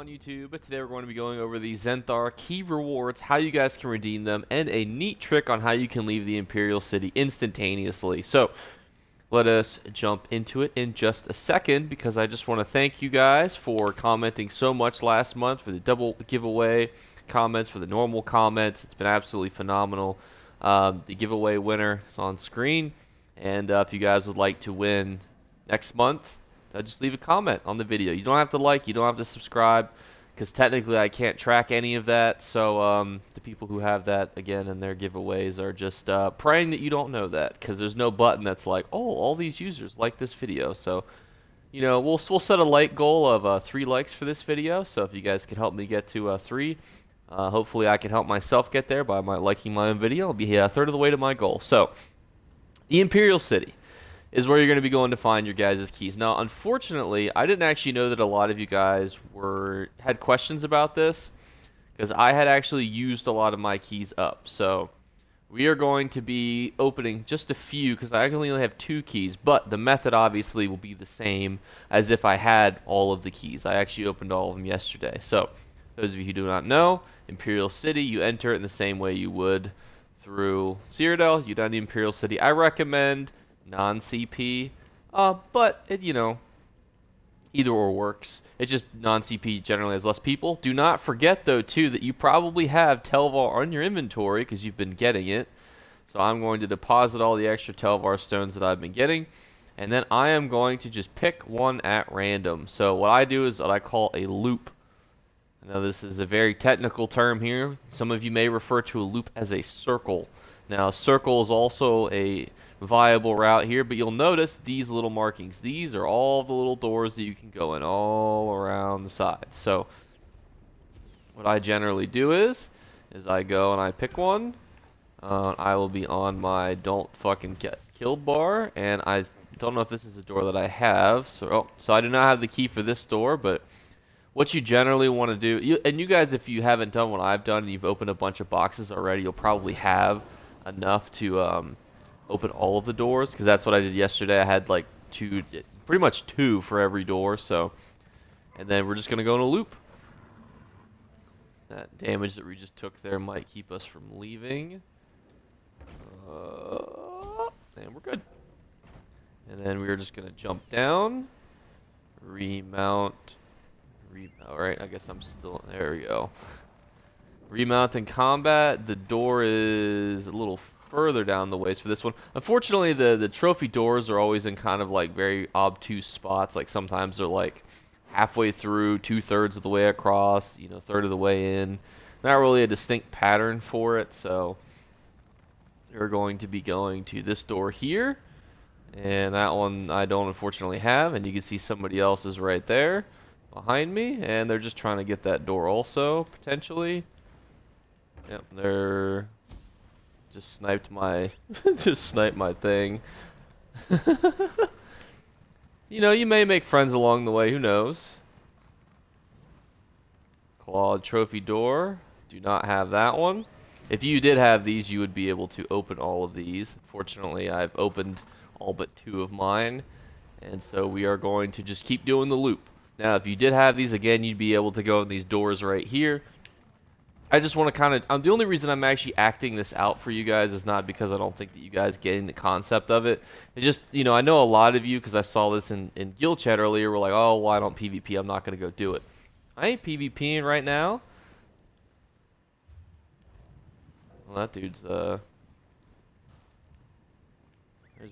on YouTube? Today we're going to be going over the Zenithar key rewards, how you guys can redeem them, and a neat trick on how you can leave the Imperial City instantaneously. So let us jump into it in just a second, because I just want to thank you guys for commenting so much last month for the double giveaway comments, for the normal comments. It's been absolutely phenomenal. The giveaway winner is on screen, and if you guys would like to win next month, just leave a comment on the video. You don't have to like, you don't have to subscribe, because technically I can't track any of that. So the people who have that, again, in their giveaways are just praying that you don't know that, because there's no button that's like, oh, all these users like this video. So, you know, we'll set a like goal of 3 likes for this video. So if you guys could help me get to 3, hopefully I can help myself get there by liking my own video. I'll be a third of the way to my goal. So, the Imperial City is where you're going to be going to find your guys' keys. Now, unfortunately, I didn't actually know that a lot of you guys had questions about this, because I had actually used a lot of my keys up. So we are going to be opening just a few, because I only have 2 keys, but the method obviously will be the same as if I had all of the keys. I actually opened all of them yesterday. So those of you who do not know, Imperial City, you enter it in the same way you would through Cyrodiil. You down the Imperial City. I recommend non-CP, but you know, either or works. It's just non-CP generally has less people. Do not forget though too that you probably have Telvar on your inventory because you've been getting it. So I'm going to deposit all the extra Telvar stones that I've been getting, and then I am going to just pick one at random. So what I do is what I call a loop. I know this is a very technical term here. Some of you may refer to a loop as a circle. Now, a circle is also a viable route here, but you'll notice these little markings. These are all the little doors that you can go in all around the sides. So what I generally do is I go and I pick one. I will be on my don't fucking get killed bar, and I don't know if this is a door that I have. So I do not have the key for this door, but what you generally want to do, and you guys, if you haven't done what I've done and you've opened a bunch of boxes already, you'll probably have enough to open all of the doors, because that's what I did yesterday. I had like pretty much 2 for every door. So, and then we're just gonna go in a loop. That damage that we just took there might keep us from leaving, and we're good. And then we're just gonna jump down, remount. Alright, I guess I'm still, there we go. Remount in combat. The door is a little further down the ways for this one. Unfortunately, the trophy doors are always in kind of like very obtuse spots. Like sometimes they're like halfway through, 2/3 of the way across, you know, 1/3 of the way in. Not really a distinct pattern for it. So we're going to be going to this door here, and that one I don't unfortunately have. And you can see somebody else is right there behind me, and they're just trying to get that door also potentially. Yep, they're just sniped my thing. You know, you may make friends along the way, who knows. Clawed trophy door. Do not have that one. If you did have these, you would be able to open all of these. Fortunately, I've opened all but 2 of mine, and so we are going to just keep doing the loop. Now, if you did have these, again, you'd be able to go in these doors right here. I just want to kind of, the only reason I'm actually acting this out for you guys is not because I don't think that you guys getting the concept of it. It's just, you know, I know a lot of you, because I saw this in guild chat earlier, were like, oh, well, I don't PvP, I'm not going to go do it. I ain't PvPing right now. Well, that dude's, there's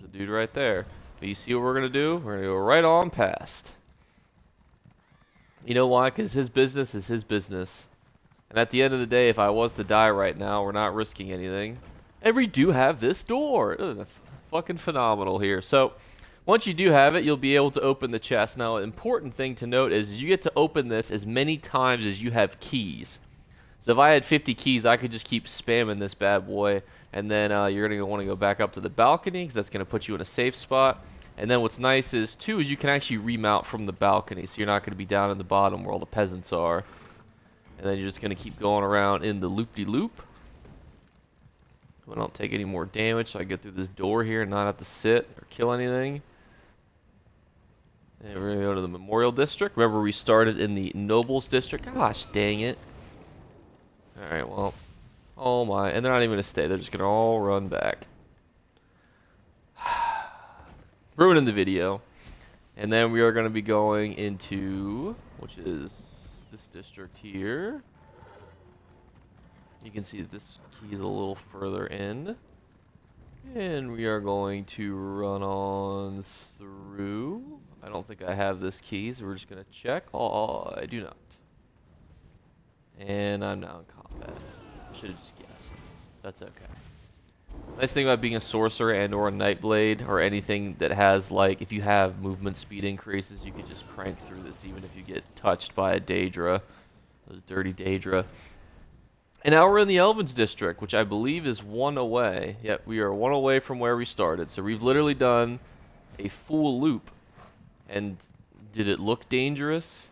the dude right there. But you see what we're going to do? We're going to go right on past. You know why? Because his business is his business. And at the end of the day, if I was to die right now, we're not risking anything. And we do have this door. Fucking phenomenal here. So, once you do have it, you'll be able to open the chest. Now, an important thing to note is you get to open this as many times as you have keys. So if I had 50 keys, I could just keep spamming this bad boy. And then you're going to want to go back up to the balcony, because that's going to put you in a safe spot. And then what's nice is, too, is you can actually remount from the balcony. So you're not going to be down in the bottom where all the peasants are. And then you're just going to keep going around in the loop-de-loop. I don't take any more damage, so I get through this door here and not have to sit or kill anything. And we're going to go to the Memorial District. Remember, we started in the Nobles District. Gosh, dang it. Alright, well. Oh my. And they're not even going to stay. They're just going to all run back. Ruining the video. And then we are going to be going into, which is this district here. You can see that this key is a little further in. And we are going to run on through. I don't think I have this key, so we're just going to check. Oh, I do not. And I'm now in combat. Should have just guessed. That's okay. Nice thing about being a sorcerer and or a nightblade or anything that has, like, if you have movement speed increases, you can just crank through this even if you get touched by a Daedra. Those dirty Daedra. And now we're in the Elven's District, which I believe is 1 away. Yep, we are 1 away from where we started. So we've literally done a full loop. And did it look dangerous?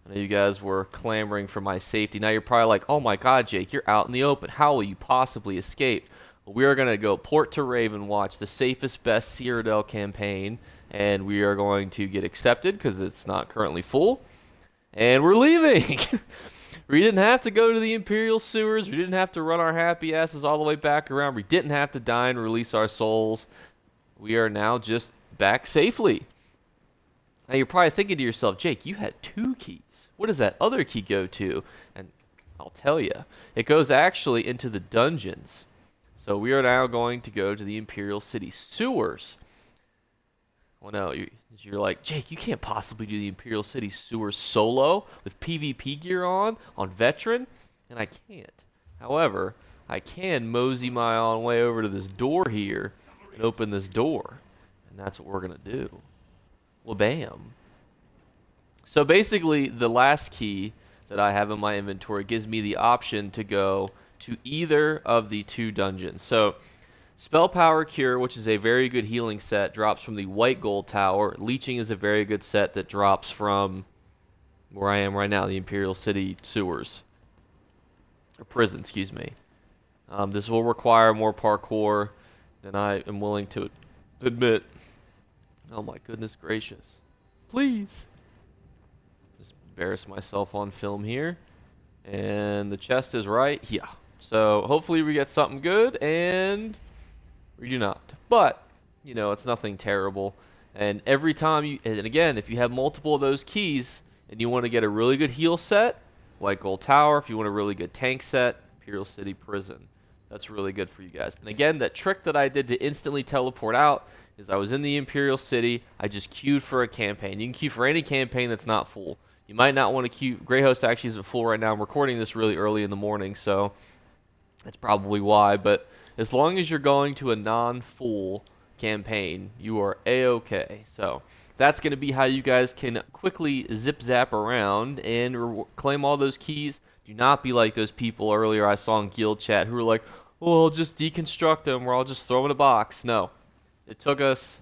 I know you guys were clamoring for my safety. Now you're probably like, oh my god, Jake, you're out in the open. How will you possibly escape? Well, we are going to go port to Ravenwatch, the safest, best Cyrodiil campaign. And we are going to get accepted because it's not currently full. And we're leaving! We didn't have to go to the Imperial sewers. We didn't have to run our happy asses all the way back around. We didn't have to die and release our souls. We are now just back safely. Now you're probably thinking to yourself, Jake, you had 2 keys. What does that other key go to? And I'll tell you. It goes actually into the dungeons. So we are now going to go to the Imperial City sewers. Well, no, you're like, Jake, you can't possibly do the Imperial City sewers solo with PvP gear on veteran, and I can't. However, I can mosey my own way over to this door here and open this door, and that's what we're going to do. Well, bam. So basically, the last key that I have in my inventory gives me the option to go to either of the 2 dungeons. So Spell Power Cure, which is a very good healing set, drops from the White Gold Tower. Leeching is a very good set that drops from where I am right now, the Imperial City sewers. Or prison, excuse me. This will require more parkour than I am willing to admit. Oh my goodness gracious. Please. Just embarrass myself on film here. And the chest is right here. So hopefully we get something good, and we do not. But, you know, it's nothing terrible. And every time you, and again, if you have multiple of those keys and you want to get a really good heal set, White Gold Tower. If you want a really good tank set, Imperial City Prison. That's really good for you guys. And again, that trick that I did to instantly teleport out is I was in the Imperial City. I just queued for a campaign. You can queue for any campaign that's not full. You might not want to queue. Greyhost actually isn't full right now. I'm recording this really early in the morning, so that's probably why. But as long as you're going to a non-full campaign, you are A-okay. So that's going to be how you guys can quickly zip-zap around and claim all those keys. Do not be like those people earlier I saw in guild chat who were like, oh, I'll just deconstruct them or I'll just throw them in a box. No. It took us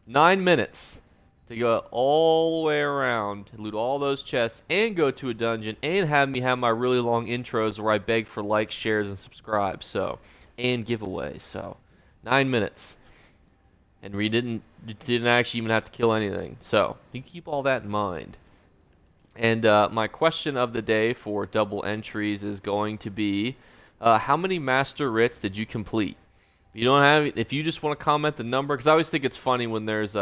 9 minutes to go all the way around, loot all those chests, and go to a dungeon, and have me have my really long intros where I beg for likes, shares, and subscribes, so, and giveaways, so, 9 minutes. And we didn't actually even have to kill anything, so, you keep all that in mind. And my question of the day for double entries is going to be, how many Master Writs did you complete? If you just want to comment the number, because I always think it's funny when there's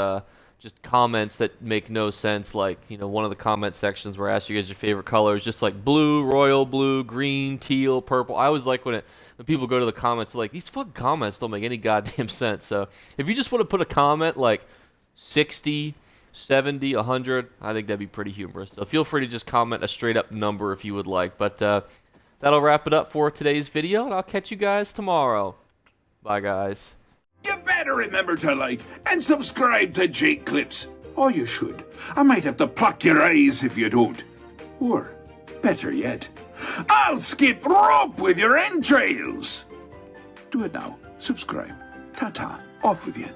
just comments that make no sense, like, you know, one of the comment sections where I ask you guys your favorite colors, just like blue, royal blue, green, teal, purple. I always like when people go to the comments like, these fucking comments don't make any goddamn sense. So if you just want to put a comment like 60, 70, 100, I think that'd be pretty humorous. So feel free to just comment a straight up number if you would like. But that'll wrap it up for today's video, and I'll catch you guys tomorrow. Bye, guys. You better remember to like and subscribe to Jake Clips. Or you should. I might have to pluck your eyes if you don't. Or, better yet, I'll skip rope with your entrails. Do it now. Subscribe. Ta-ta. Off with you.